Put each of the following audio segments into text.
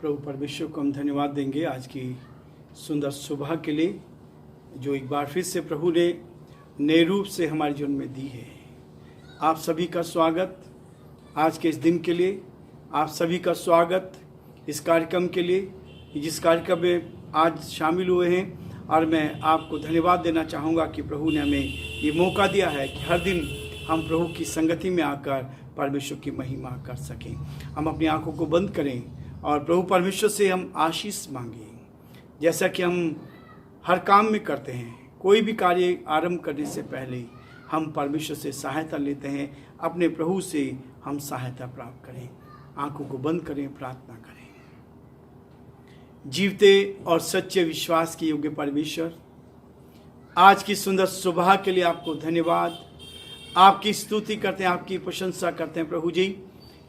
प्रभु परमेश्वर को हम धन्यवाद देंगे आज की सुंदर सुबह के लिए, जो एक बार फिर से प्रभु ने नए रूप से हमारे जीवन में दी है। आप सभी का स्वागत आज के इस दिन के लिए, आप सभी का स्वागत इस कार्यक्रम के लिए, जिस कार्यक्रम में आज शामिल हुए हैं। और मैं आपको धन्यवाद देना चाहूँगा कि प्रभु ने हमें ये मौका दिया है कि हर दिन हम प्रभु की संगति में आकर परमेश्वर की महिमा कर सकें। हम अपनी आंखों को बंद करें और प्रभु परमेश्वर से हम आशीष मांगें। जैसा कि हम हर काम में करते हैं, कोई भी कार्य आरंभ करने से पहले हम परमेश्वर से सहायता लेते हैं, अपने प्रभु से हम सहायता प्राप्त करें। आंखों को बंद करें, प्रार्थना करें। जीवते और सच्चे विश्वास के योग्य परमेश्वर, आज की सुंदर सुबह के लिए आपको धन्यवाद, आपकी स्तुति करते हैं, आपकी प्रशंसा करते हैं प्रभु जी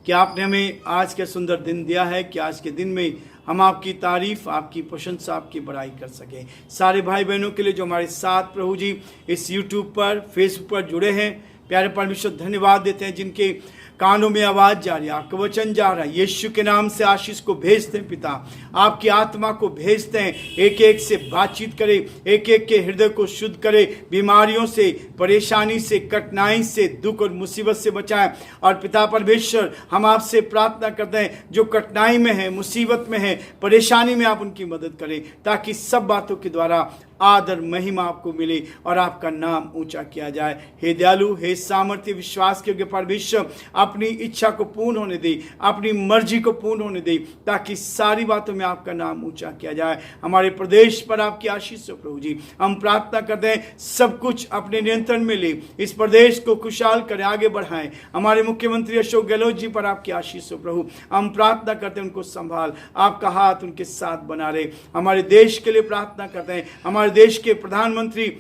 कि आपने हमें आज के सुंदर दिन दिया है कि आज के दिन में हम आपकी तारीफ, आपकी प्रशंसा, आपकी बड़ाई कर सकें। सारे भाई बहनों के लिए जो हमारे साथ प्रभु जी इस यूट्यूब पर, फेसबुक पर जुड़े हैं, प्यारे परमेश्वर धन्यवाद देते हैं। जिनके कानों में आवाज़ जा रही है, आपका वचन जा रहा है, यीशु के नाम से आशीष को भेजते हैं पिता, आपकी आत्मा को भेजते हैं, एक एक से बातचीत करे, एक एक के हृदय को शुद्ध करे, बीमारियों से, परेशानी से, कठिनाई से, दुख और मुसीबत से बचाएं। और पिता परमेश्वर, हम आपसे प्रार्थना करते हैं जो कठिनाई में है, मुसीबत में है, परेशानी में, आप उनकी मदद करें, ताकि सब बातों के द्वारा आदर महिमा आपको मिले और आपका नाम ऊंचा किया जाए। हे दयालु, हे सामर्थ्य, विश्वास के योग्य परमेश्वर, अपनी इच्छा को पूर्ण होने दे, अपनी मर्जी को पूर्ण होने दे, ताकि सारी बातों में आपका नाम ऊंचा किया जाए। हमारे प्रदेश पर आपकी आशीष हो प्रभु जी। हम प्रार्थना करते हैं सब कुछ अपने नियंत्रण में ले, इस प्रदेश को खुशहाल करें, आगे बढ़ाएं। हमारे मुख्यमंत्री अशोक गहलोत जी पर आपकी आशीष हो प्रभु। हम प्रार्थना करते हैं उनको संभाल, आपका हाथ उनके साथ बना रहे। हमारे देश के लिए प्रार्थना करते हैं, हमारे देश के प्रधानमंत्री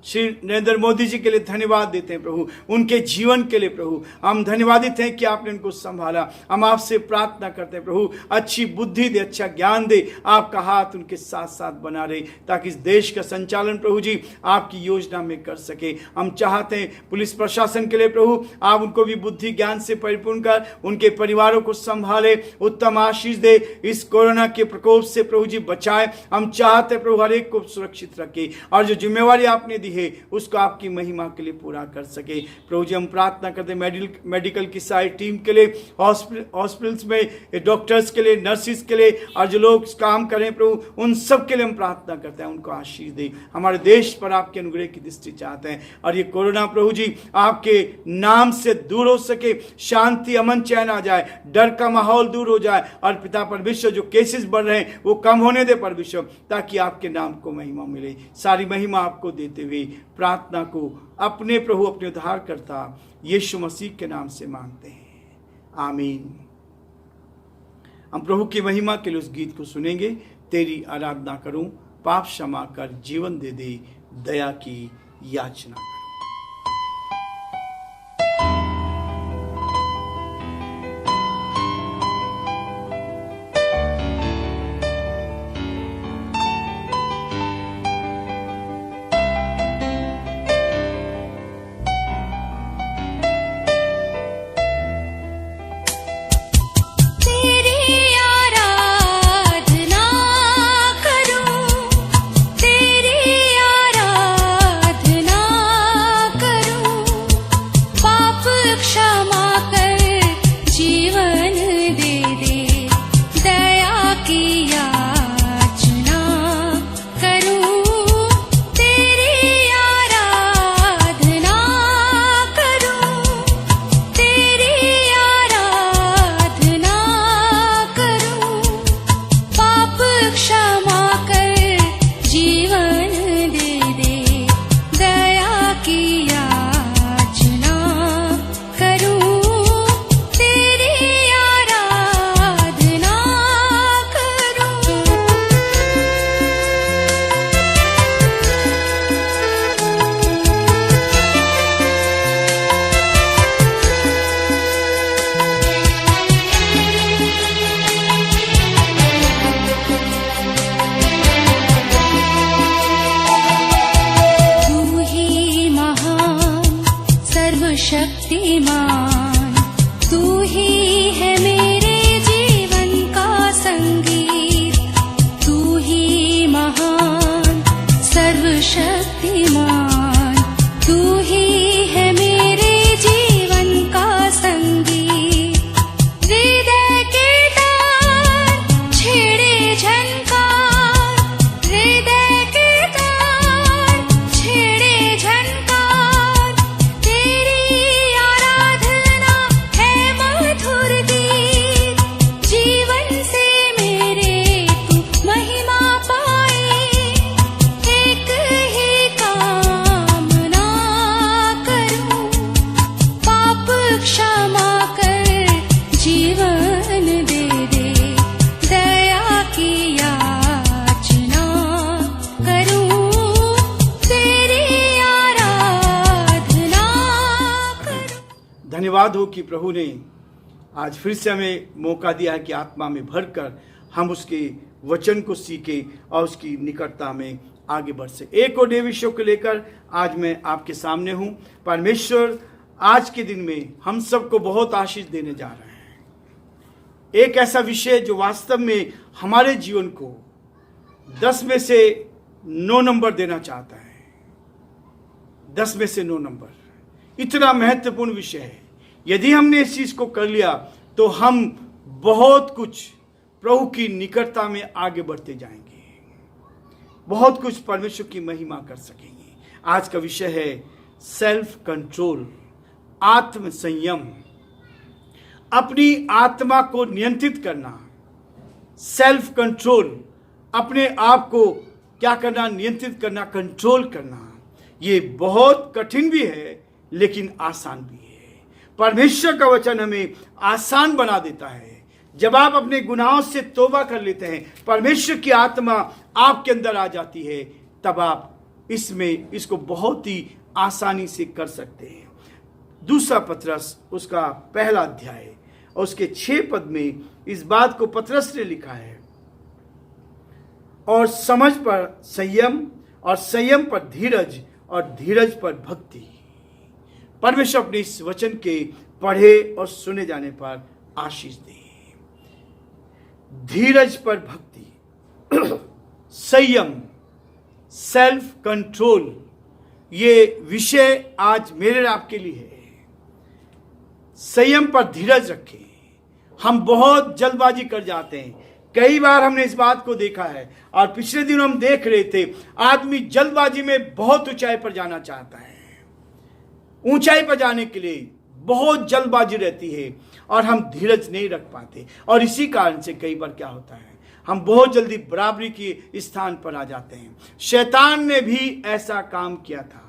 श्री नरेंद्र मोदी जी के लिए धन्यवाद देते हैं प्रभु, उनके जीवन के लिए प्रभु हम धन्यवादित हैं कि आपने उनको संभाला। हम आपसे प्रार्थना करते हैं प्रभु, अच्छी बुद्धि दे, अच्छा ज्ञान दे, आपका हाथ उनके साथ साथ बना रहे, ताकि इस देश का संचालन प्रभु जी आपकी योजना में कर सके। हम चाहते हैं पुलिस प्रशासन के लिए प्रभु, आप उनको भी बुद्धि ज्ञान से परिपूर्ण कर उनके परिवारों को संभाले, उत्तम आशीष दे, इस कोरोना के प्रकोप से प्रभु जी बचाए। हम चाहते हैं प्रभु हर एक को सुरक्षित रखे और जो जिम्मेवारी आपने दी है उसको आपकी महिमा के लिए पूरा कर सके। प्रभु जी हम प्रार्थना करते हैं मेडिकल की सारी टीम के लिए, हॉस्पिटल्स में डॉक्टर्स के लिए, नर्सिस के लिए और जो लोग काम करें प्रभु, उन सब के लिए हम प्रार्थना करते हैं, उनको आशीष दे। हमारे देश पर आपके अनुग्रह की दृष्टि चाहते हैं और ये कोरोना प्रभु जी आपके नाम से दूर हो सके, शांति, अमन, चैन आ जाए, डर का माहौल दूर हो जाए और पिता परमेश्वर जो केसेस बढ़ रहे हैं वो कम होने दे परमेश्वर, ताकि आपके नाम को महिमा मिले। सारी महिमा आपको देते हुए प्रार्थना को अपने प्रभु, अपने उद्धारकर्ता यीशु मसीह के नाम से मांगते हैं, आमीन। हम प्रभु की महिमा के लिए उस गीत को सुनेंगे, तेरी आराधना करूं, पाप क्षमा कर, जीवन दे दे, दया की याचना करूं। तेरी आराधना क्षमा कर जीवन दे दे, दया की याचना करूं, तेरी आराधना करूं। धन्यवाद हो कि प्रभु ने आज फिर से हमें मौका दिया है कि आत्मा में भरकर हम उसके वचन को सीखे और उसकी निकटता में आगे बढ़ सके। एक और नए विषयों को लेकर आज मैं आपके सामने हूं। परमेश्वर आज के दिन में हम सबको बहुत आशीष देने जा रहे हैं। एक ऐसा विषय जो वास्तव में हमारे जीवन को 10 में से 9 नंबर देना चाहता है। 10 में से 9 नंबर, इतना महत्वपूर्ण विषय है। यदि हमने इस चीज को कर लिया तो हम बहुत कुछ प्रभु की निकटता में आगे बढ़ते जाएंगे, बहुत कुछ परमेश्वर की महिमा कर सकेंगे। आज का विषय है सेल्फ कंट्रोल, आत्म संयम, अपनी आत्मा को नियंत्रित करना। सेल्फ कंट्रोल, अपने आप को क्या करना, नियंत्रित करना, कंट्रोल करना। ये बहुत कठिन भी है लेकिन आसान भी है। परमेश्वर का वचन हमें आसान बना देता है। जब आप अपने गुनाहों से तौबा कर लेते हैं, परमेश्वर की आत्मा आपके अंदर आ जाती है, तब आप इसको बहुत ही आसानी से कर सकते हैं। दूसरा पतरस उसका पहला अध्याय और उसके 6 पद में इस बात को पतरस ने लिखा है, और समझ पर संयम, और संयम पर धीरज, और धीरज पर भक्ति। परमेश्वर अपने इस वचन के पढ़े और सुने जाने पर आशीष दे। धीरज पर भक्ति, संयम, सेल्फ कंट्रोल, ये विषय आज मेरे आपके लिए है। संयम पर धीरज रखें। हम बहुत जल्दबाजी कर जाते हैं। कई बार हमने इस बात को देखा है, और पिछले दिन हम देख रहे थे, आदमी जल्दबाजी में बहुत ऊंचाई पर जाना चाहता है। ऊंचाई पर जाने के लिए बहुत जल्दबाजी रहती है और हम धीरज नहीं रख पाते, और इसी कारण से कई बार क्या होता है, हम बहुत जल्दी बराबरी के स्थान पर आ जाते हैं। शैतान ने भी ऐसा काम किया था।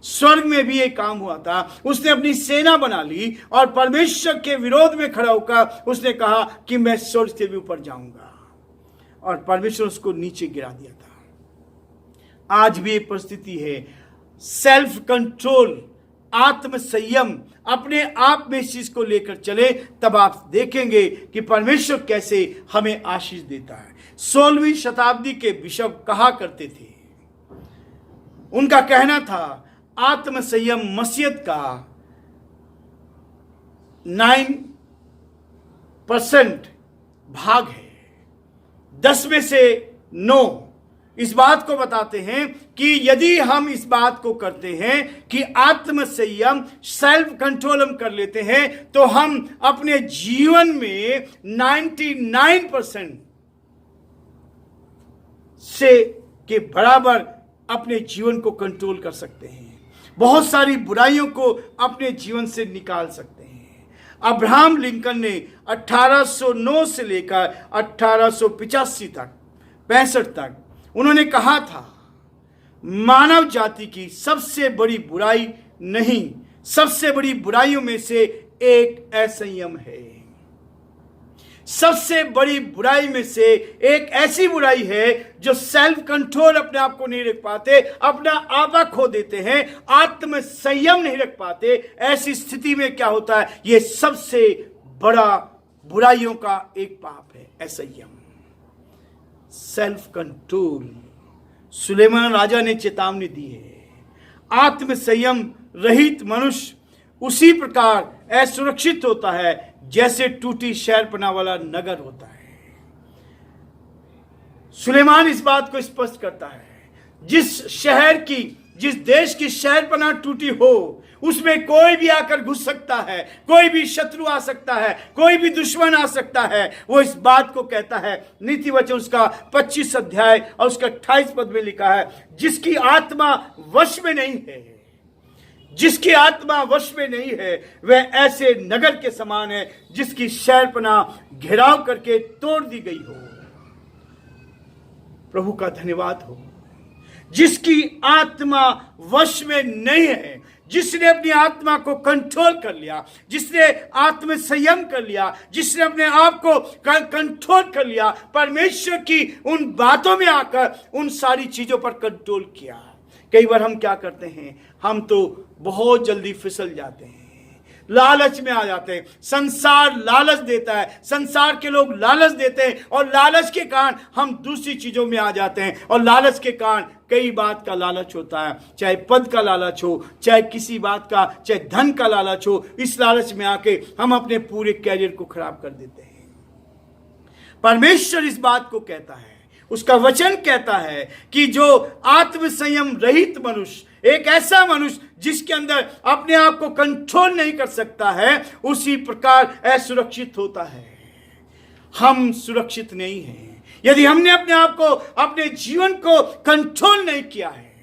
स्वर्ग में भी एक काम हुआ था। उसने अपनी सेना बना ली और परमेश्वर के विरोध में खड़ा होकर उसने कहा कि मैं स्वर्ग से भी ऊपर जाऊंगा, और परमेश्वर उसको नीचे गिरा दिया था। आज भी एक परिस्थिति है। सेल्फ कंट्रोल, आत्म संयम, अपने आप में इस चीज को लेकर चले, तब आप देखेंगे कि परमेश्वर कैसे हमें आशीष देता है। 16वीं शताब्दी के बिशप कहा करते थे, उनका कहना था, आत्म संयम मसीहत का 9% भाग है। 10 में से 9 इस बात को बताते हैं कि यदि हम इस बात को करते हैं कि आत्म संयम, सेल्फ कंट्रोल हम कर लेते हैं, तो हम अपने जीवन में 99% से के बराबर अपने जीवन को कंट्रोल कर सकते हैं। बहुत सारी बुराइयों को अपने जीवन से निकाल सकते हैं। अब्राहम लिंकन ने 1809 से लेकर 1885 तक 65 तक उन्होंने कहा था, मानव जाति की सबसे बड़ी बुराई नहीं, सबसे बड़ी बुराइयों में से एक असंयम है। सबसे बड़ी बुराई में से एक ऐसी बुराई है जो सेल्फ कंट्रोल अपने आप को नहीं रख पाते, अपना आपा खो देते हैं, आत्म संयम नहीं रख पाते। ऐसी स्थिति में क्या होता है, यह सबसे बड़ा बुराइयों का एक पाप है, असंयम, सेल्फ कंट्रोल। सुलेमान राजा ने चेतावनी दी है, आत्म संयम रहित मनुष्य उसी प्रकार असुरक्षित होता है जैसे टूटी शहरपनाह वाला नगर होता है। सुलेमान इस बात को स्पष्ट करता है, जिस देश की शहरपनाह टूटी हो, उसमें कोई भी आकर घुस सकता है, कोई भी शत्रु आ सकता है, कोई भी दुश्मन आ सकता है। वो इस बात को कहता है, नीति वचन उसका 25 अध्याय और उसका 28 पद में लिखा है, जिसकी आत्मा वश में नहीं है, जिसकी आत्मा वश में नहीं है, वह ऐसे नगर के समान है जिसकी शहरपनाह घेराव करके तोड़ दी गई हो। प्रभु का धन्यवाद हो। जिसकी आत्मा वश में नहीं है, जिसने अपनी आत्मा को कंट्रोल कर लिया, जिसने आत्म संयम कर लिया, जिसने अपने आप को कंट्रोल कर लिया, परमेश्वर की उन बातों में आकर उन सारी चीजों पर कंट्रोल किया। कई बार हम क्या करते हैं, हम तो बहुत जल्दी फिसल जाते हैं, लालच में आ जाते हैं। संसार लालच देता है, संसार के लोग लालच देते हैं और लालच के कारण हम दूसरी चीजों में आ जाते हैं। और लालच के कारण कई बात का लालच होता है, चाहे पद का लालच हो, चाहे किसी बात का, चाहे धन का लालच हो। इस लालच में आके हम अपने पूरे कैरियर को खराब कर देते हैं। परमेश्वर इस बात को कहता है, उसका वचन कहता है कि जो आत्म संयम रहित मनुष्य, एक ऐसा मनुष्य जिसके अंदर अपने आप को कंट्रोल नहीं कर सकता है, उसी प्रकार असुरक्षित होता है। हम सुरक्षित नहीं हैं यदि हमने अपने आप को, अपने जीवन को कंट्रोल नहीं किया है।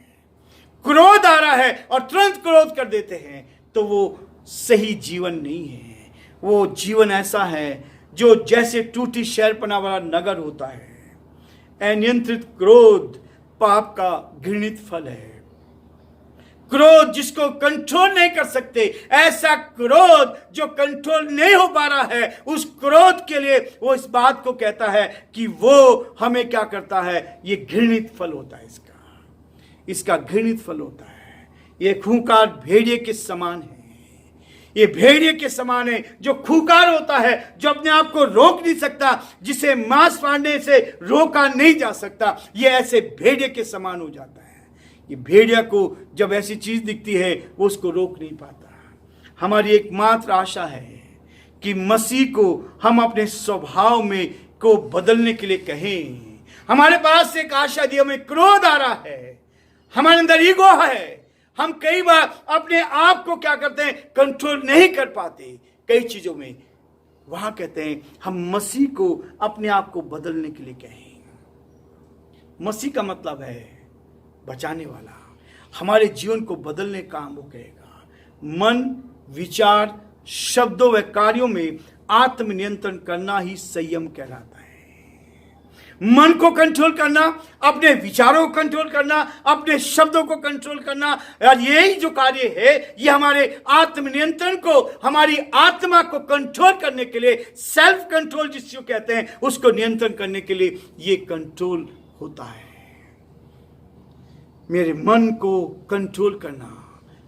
क्रोध आ रहा है और तुरंत क्रोध कर देते हैं, तो वो सही जीवन नहीं है। वो जीवन ऐसा है जो जैसे टूटी शहरपना वाला नगर होता है। अनियंत्रित क्रोध पाप का घृणित फल है। क्रोध जिसको कंट्रोल नहीं कर सकते, ऐसा क्रोध जो कंट्रोल नहीं हो पा रहा है, उस क्रोध के लिए वो इस बात को कहता है कि वो हमें क्या करता है, ये घृणित फल होता है। इसका घृणित फल होता है। ये खूंखार भेड़िए के समान है। ये भेड़िए के समान है जो खूंखार होता है, जो अपने आप को रोक नहीं सकता, जिसे मांस फाड़ने से रोका नहीं जा सकता। ये ऐसे भेड़िए के समान हो जाता है। ये भेड़िया को जब ऐसी चीज दिखती है, वो उसको रोक नहीं पाता। हमारी एकमात्र आशा है कि मसीह को हम अपने स्वभाव में को बदलने के लिए कहें। हमारे पास एक आशा दी, हमें क्रोध आ रहा है, हमारे अंदर ईगो है। हम कई बार अपने आप को क्या करते हैं, कंट्रोल नहीं कर पाते कई चीजों में। वहां कहते हैं हम मसीह को अपने आप को बदलने के लिए कहें। मसीह का मतलब है बचाने वाला। हमारे जीवन को बदलने का काम वो कहेगा। मन, विचार, शब्दों व कार्यों में आत्मनियंत्रण करना ही संयम कहलाता है। मन को कंट्रोल करना, अपने विचारों को कंट्रोल करना, अपने शब्दों को कंट्रोल करना, और यही जो कार्य है, ये हमारे आत्मनियंत्रण को, हमारी आत्मा को कंट्रोल करने के लिए, सेल्फ कंट्रोल जिसको कहते हैं, उसको नियंत्रण करने के लिए ये कंट्रोल होता है। मेरे मन को कंट्रोल करना,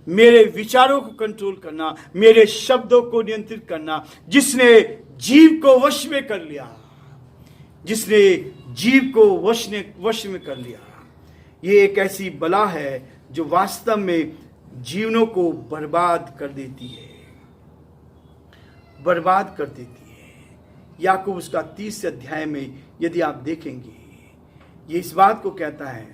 मेरे विचारों को कंट्रोल करना, मेरे शब्दों को नियंत्रित करना। जिसने जीव को वश में कर लिया, जिसने जीव को वश में कर लिया, ये एक ऐसी बला है जो वास्तव में जीवनों को बर्बाद कर देती है, बर्बाद कर देती है। याकूब उसका 30 अध्याय में यदि आप देखेंगे, ये इस बात को कहता है,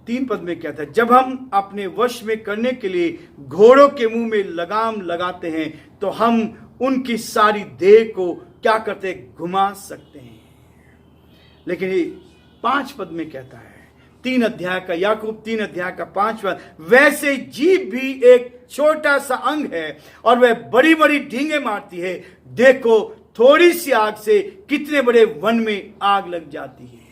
3 पद में कहता है, जब हम अपने वश में करने के लिए घोड़ों के मुंह में लगाम लगाते हैं, तो हम उनकी सारी देह को क्या करते हैं, घुमा सकते हैं। लेकिन ये 5 पद में कहता है, 3 अध्याय का, याकूब 3 अध्याय का 5 पद, वैसे जीभ भी एक छोटा सा अंग है और वह बड़ी बड़ी ढींगे मारती है। देखो थोड़ी सी आग से कितने बड़े वन में आग लग जाती है।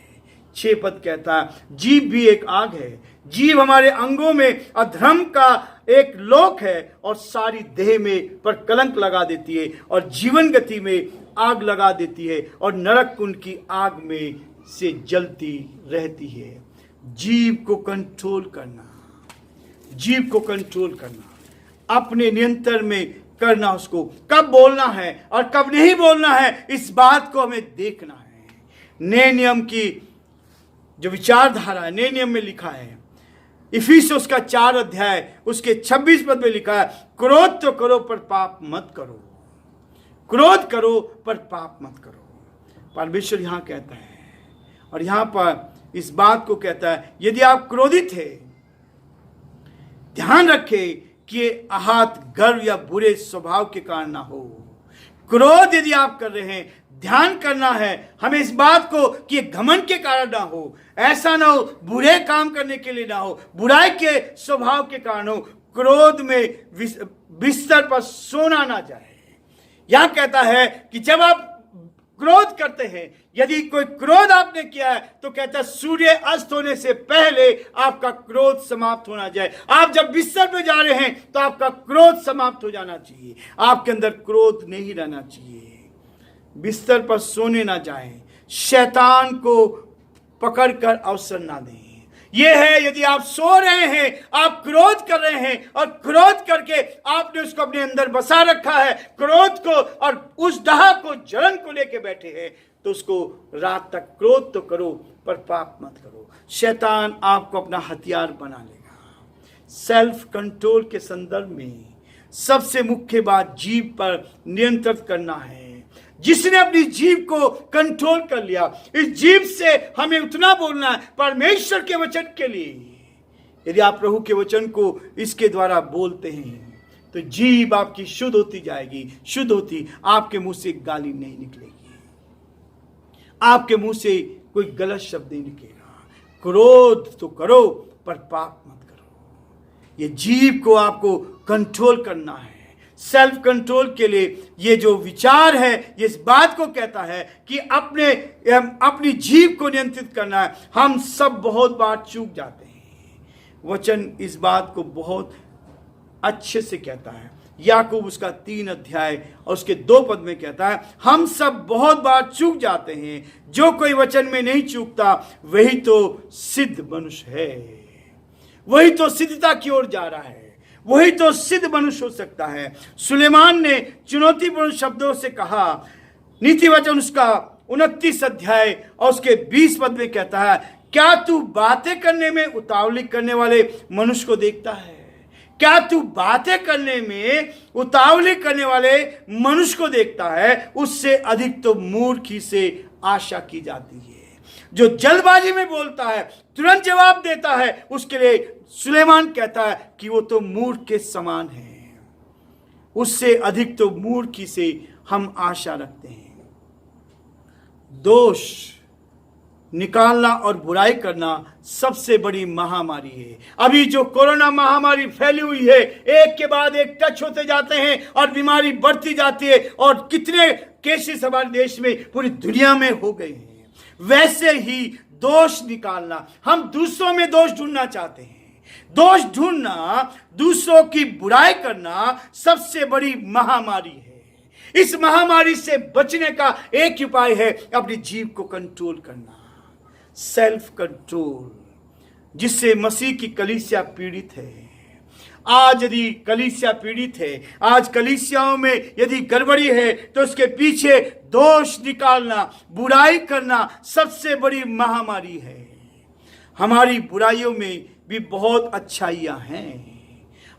6 पद कहता है, जीभ भी एक आग है। जीभ हमारे अंगों में अधर्म का एक लोक है और सारी देह में पर कलंक लगा देती है और जीवन गति में आग लगा देती है और नरक कुंड की आग में से जलती रहती है। जीभ को कंट्रोल करना, जीभ को कंट्रोल करना, अपने नियंत्रण में करना, उसको कब बोलना है और कब नहीं बोलना है, इस बात को हमें देखना है। नए नियम की जो विचारधारा है, नए नियम में लिखा है, इफिसियों उसका 4 अध्याय उसके 26 पद में लिखा है, क्रोध तो करो पर पाप मत करो, क्रोध करो पर पाप मत करो। परमेश्वर यहां कहता है, और यहां पर इस बात को कहता है, यदि आप क्रोधित है, ध्यान रखें कि ये आहत, गर्व या बुरे स्वभाव के कारण ना हो। क्रोध यदि आप कर रहे हैं, ध्यान करना है हमें इस बात को कि घमंड के कारण ना हो, ऐसा ना हो, बुरे काम करने के लिए ना हो, बुराई के स्वभाव के कारण हो। क्रोध में बिस्तर पर सोना ना जाए। यहां कहता है कि जब आप क्रोध करते हैं, यदि कोई क्रोध आपने किया है तो कहता है सूर्य अस्त होने से पहले आपका क्रोध समाप्त होना चाहिए। आप जब बिस्तर पे जा रहे हैं तो आपका क्रोध समाप्त हो जाना चाहिए, आपके अंदर क्रोध नहीं रहना चाहिए। बिस्तर पर सोने ना जाएं, शैतान को पकड़कर अवसर ना दें। यह है, यदि आप सो रहे हैं, आप क्रोध कर रहे हैं और क्रोध करके आपने उसको अपने अंदर बसा रखा है, क्रोध को, और उस दाह को, जलन को लेके बैठे हैं, तो उसको रात तक क्रोध तो करो पर पाप मत करो। शैतान आपको अपना हथियार बना लेगा। सेल्फ कंट्रोल के संदर्भ में सबसे मुख्य बात जीभ पर नियंत्रित करना है। जिसने अपनी जीभ को कंट्रोल कर लिया, इस जीभ से हमें उतना बोलना है परमेश्वर के वचन के लिए। यदि आप प्रभु के वचन को इसके द्वारा बोलते हैं तो जीभ आपकी शुद्ध होती जाएगी, शुद्ध होती, आपके मुंह से गाली नहीं निकलेगी, आपके मुंह से कोई गलत शब्द नहीं निकलेगा। क्रोध तो करो पर पाप मत करो। ये जीभ को आपको कंट्रोल करना है। सेल्फ कंट्रोल के लिए ये जो विचार है, ये इस बात को कहता है कि अपनी जीभ को नियंत्रित करना है। हम सब बहुत बार चूक जाते हैं। वचन इस बात को बहुत अच्छे से कहता है। याकूब उसका 3 अध्याय और उसके 2 पद में कहता है, हम सब बहुत बार चूक जाते हैं, जो कोई वचन में नहीं चूकता वही तो सिद्ध मनुष्य है। वही तो सिद्धता की ओर जा रहा है, वही तो सिद्ध मनुष्य हो सकता है। सुलेमान ने चुनौतीपूर्ण शब्दों से कहा, नीति वचन उसका 29 अध्याय और उसके 20 पद में कहता है, क्या तू बातें करने में उतावली करने वाले मनुष्य को देखता है? क्या तू बातें करने में उतावली करने वाले मनुष्य को देखता है? उससे अधिक तो मूर्ख ही से आशा की जाती है। जो जल्दबाजी में बोलता है, तुरंत जवाब देता है, उसके लिए सुलेमान कहता है कि वो तो मूर्ख के समान है। उससे अधिक तो मूर्ख ही से हम आशा रखते हैं। दोष निकालना और बुराई करना सबसे बड़ी महामारी है। अभी जो कोरोना महामारी फैली हुई है, एक के बाद एक टच होते जाते हैं और बीमारी बढ़ती जाती है, और कितने केसेस हमारे देश में, पूरी दुनिया में हो गए हैं। वैसे ही दोष निकालना, हम दूसरों में दोष ढूंढना चाहते हैं। दोष ढूंढना, दूसरों की बुराई करना सबसे बड़ी महामारी है। इस महामारी से बचने का एक ही उपाय है, अपनी जीभ को कंट्रोल करना, सेल्फ कंट्रोल, जिससे मसीह की कलीसिया पीड़ित है। आज यदि कलीसिया पीड़ित है, आज कलीसियाओं में यदि गड़बड़ी है, तो उसके पीछे दोष निकालना, बुराई करना सबसे बड़ी महामारी है। हमारी बुराइयों में भी बहुत अच्छाइयां हैं,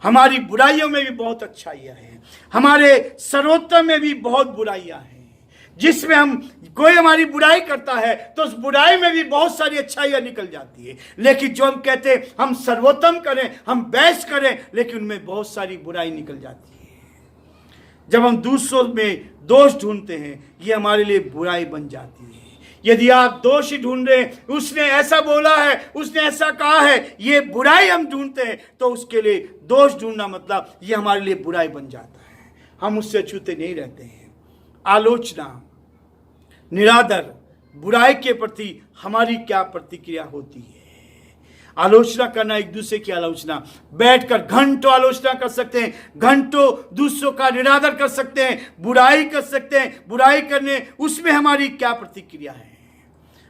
हमारी बुराइयों में भी बहुत अच्छाइयां हैं, हमारे सर्वोत्तम में भी बहुत बुराइयां हैं। जिसमें हम, कोई हमारी बुराई करता है तो उस बुराई में भी बहुत सारी अच्छाइयां निकल जाती है। लेकिन जो हम कहते हैं हम सर्वोत्तम करें, हम बेस्ट करें, लेकिन उनमें बहुत सारी बुराई निकल जाती है। जब हम दूसरों में दोष ढूंढते हैं, ये हमारे लिए बुराई बन जाती है। यदि आप दोष ही ढूंढ रहे हैं, उसने ऐसा बोला है, उसने ऐसा कहा है, ये बुराई हम ढूंढते हैं, तो उसके लिए दोष ढूंढना मतलब ये हमारे लिए बुराई बन जाता है। हम उससे अछूते नहीं रहते हैं। आलोचना, निरादर, बुराई के प्रति हमारी क्या प्रतिक्रिया होती है? आलोचना करना, एक दूसरे की आलोचना, बैठकर घंटों आलोचना कर सकते हैं, घंटों दूसरों का निरादर कर सकते हैं, बुराई कर सकते हैं। बुराई करने, उसमें हमारी क्या प्रतिक्रिया है?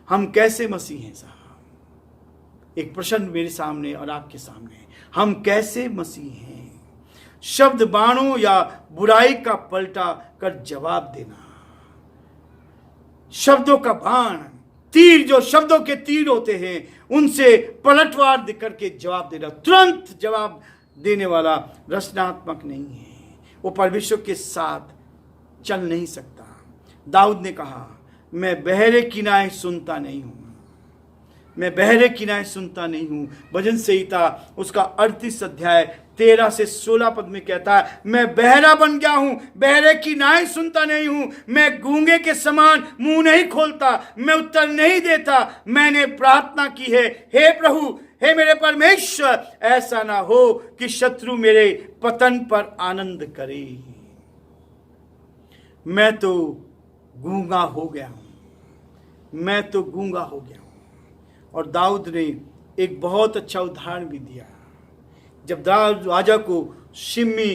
हम कैसे मसीह हैं साहब? एक प्रश्न मेरे सामने और आपके सामने, हम कैसे मसीह हैं? शब्द बाणों या बुराई का पलटा कर जवाब देना, शब्दों का बाण, तीर, जो शब्दों के तीर होते हैं, उनसे पलटवार देकर के जवाब देना, तुरंत जवाब देने वाला रचनात्मक नहीं है। वो परमेश्वर के साथ चल नहीं सकता। दाऊद ने कहा, मैं बहरे किनारे सुनता नहीं हूं, मैं बहरे किनारे सुनता नहीं हूं। भजन संहिता उसका 38 अध्याय 13 से 16 पद में कहता है, मैं बहरा बन गया हूं, बहरे की नाई सुनता नहीं हूं, मैं गूंगे के समान मुंह नहीं खोलता, मैं उत्तर नहीं देता। मैंने प्रार्थना की है, हे प्रभु, हे मेरे परमेश्वर, ऐसा ना हो कि शत्रु मेरे पतन पर आनंद करे। मैं तो गूंगा हो गया हूँ, मैं तो गूंगा हो गया हूँ। और दाऊद ने एक बहुत अच्छा उदाहरण भी दिया। जब दाऊद राजा को शिमी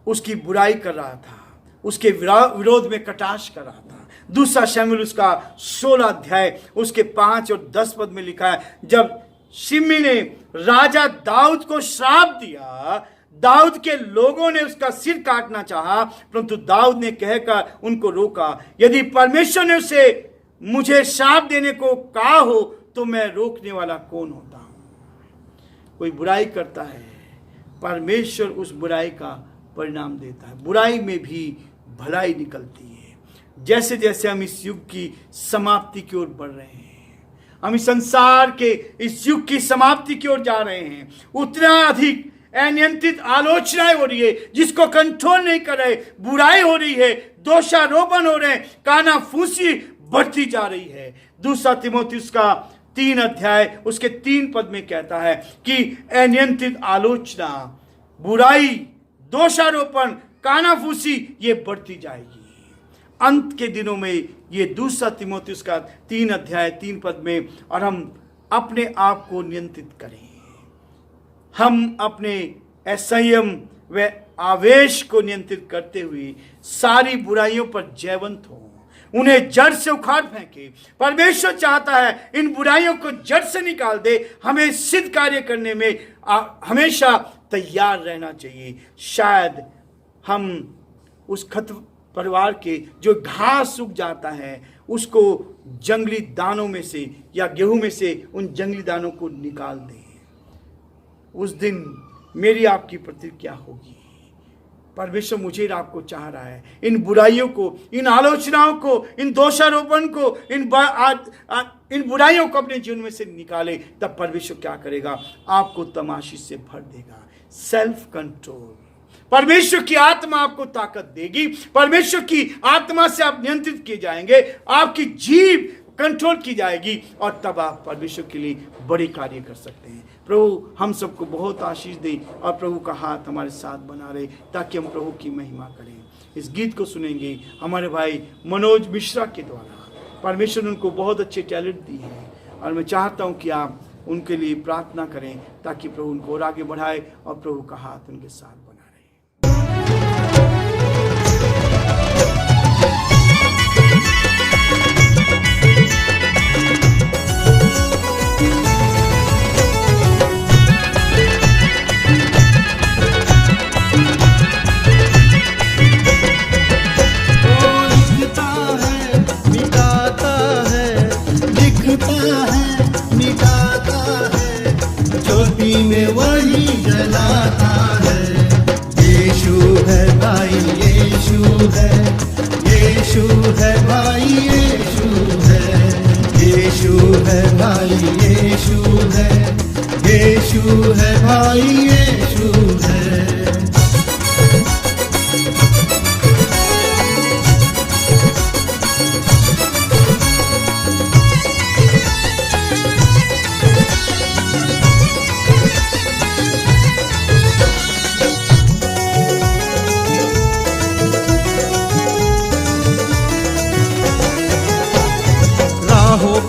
उसकी बुराई कर रहा था, उसके विरोध में कटाक्ष कर रहा था। दूसरा शमूएल उसका 16 अध्याय उसके 5 और 10 पद में लिखा है, जब शिमी ने राजा दाऊद को श्राप दिया, दाऊद के लोगों ने उसका सिर काटना चाहा, परंतु दाऊद ने कहकर उनको रोका, यदि परमेश्वर ने उसे मुझे श्राप देने को कहा हो तो मैं रोकने वाला कौन होता हूं। कोई बुराई करता है, परमेश्वर उस बुराई का परिणाम देता है। बुराई में भी भलाई निकलती है। जैसे जैसे हम इस युग की समाप्ति की ओर बढ़ रहे हैं, हम इस संसार के इस युग की समाप्ति की ओर जा रहे हैं, उतना अधिक अनियंत्रित आलोचनाएं हो रही है, जिसको कंट्रोल नहीं कर रहे, बुराई हो रही है, दोषारोपण हो रहे हैं, कानाफूसी बढ़ती जा रही है। दूसरा तीमुथियुस का 3 अध्याय उसके 3 पद में कहता है कि अनियंत्रित आलोचना, बुराई, दोषारोपण, कानाफूसी ये बढ़ती जाएगी। अंत के दिनों में ये दूसरा तीमुथियुस का 3 अध्याय 3 पद में, और हम अपने आप को नियंत्रित करें, हम अपने असंयम व आवेश को नियंत्रित करते हुए सारी बुराइयों पर जयवंत हो, उन्हें जड़ से उखाड़ फेंके। परमेश्वर चाहता है इन बुराइयों को जड़ से निकाल दे। हमें सिद्ध कार्य करने में हमेशा तैयार रहना चाहिए। शायद हम उस खत परिवार के जो घास सूख जाता है उसको जंगली दानों में से या गेहूं में से उन जंगली दानों को निकाल दें। उस दिन मेरी आपकी प्रतिक्रिया होगी, परमेश्वर मुझे और आपको चाह रहा है इन बुराइयों को, इन आलोचनाओं को, इन दोषारोपण को, इन बुराइयों को अपने जीवन में से निकाले। तब परमेश्वर क्या करेगा? आपको तमाशी से भर देगा। सेल्फ कंट्रोल, परमेश्वर की आत्मा आपको ताकत देगी। परमेश्वर की आत्मा से आप नियंत्रित किए जाएंगे, आपकी जीभ कंट्रोल की जाएगी, और तब आप परमेश्वर के लिए बड़े कार्य कर सकते हैं। प्रभु हम सबको बहुत आशीष दे, और प्रभु का हाथ हमारे साथ बना रहे, ताकि हम प्रभु की महिमा करें। इस गीत को सुनेंगे हमारे भाई मनोज मिश्रा के द्वारा। परमेश्वर ने उनको बहुत अच्छे टैलेंट दी है, और मैं चाहता हूं कि आप उनके लिए प्रार्थना करें, ताकि प्रभु उनको और आगे बढ़ाए और प्रभु का हाथ उनके साथ बना रहे। में वही जलाता है। यीशु है भाई, यीशु है, यीशु है भाई, यीशु है, यीशु है भाई, यीशु है, यीशु है भाई, यीशु है।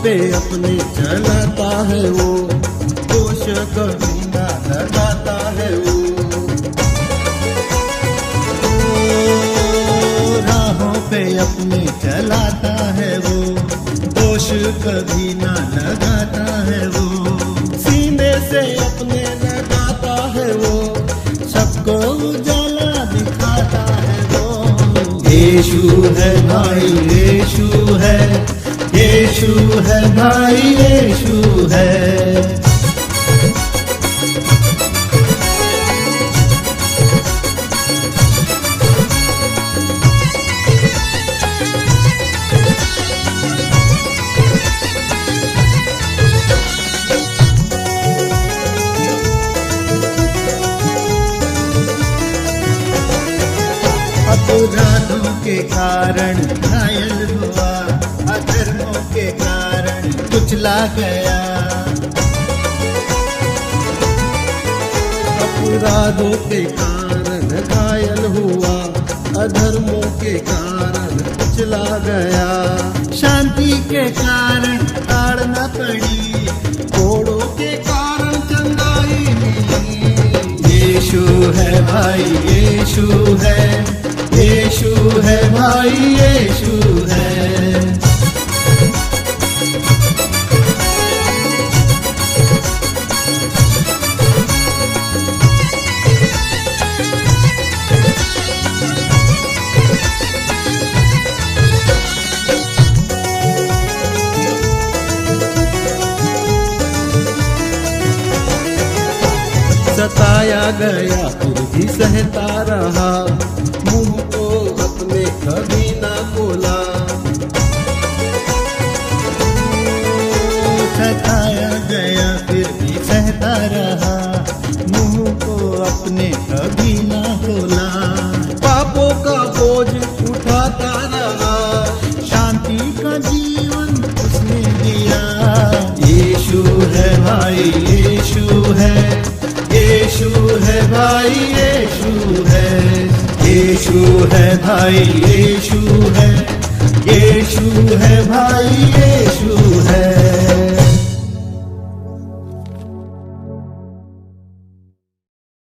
पे अपने चलाता है वो, दोष कभी ना लगाता है वो। राहों पे अपने चलाता है वो, दोष कभी ना लगाता है वो। सीने से अपने लगाता है वो, सबको उजाला दिखाता है वो। यीशु है भाई, यीशु है, यीशु है भाई, यीशु है। अपराधों के कारण घायल हुआ, अधर्मों के कारण कुचला गया। अपराधों के कारण घायल हुआ, अधर्मों के कारण के कारण ताड़ना पड़ी, कोड़ों के कारण चंगाई मिली। यीशु है भाई, यीशु है, यीशु है भाई, यीशु है। सताया गया फिर भी सहता रहा, मुंह को अपने कभी ना खोला। सताया गया फिर भी सहता रहा, मुंह को अपने कभी ना खोला। पापों का बोझ उठाता रहा, शांति का जीवन उसने दिया। यीशु है भाई, यीशु है, यीशु है भाई, यीशु है, यीशु है भाई, यीशु है, यीशु है भाई, यीशु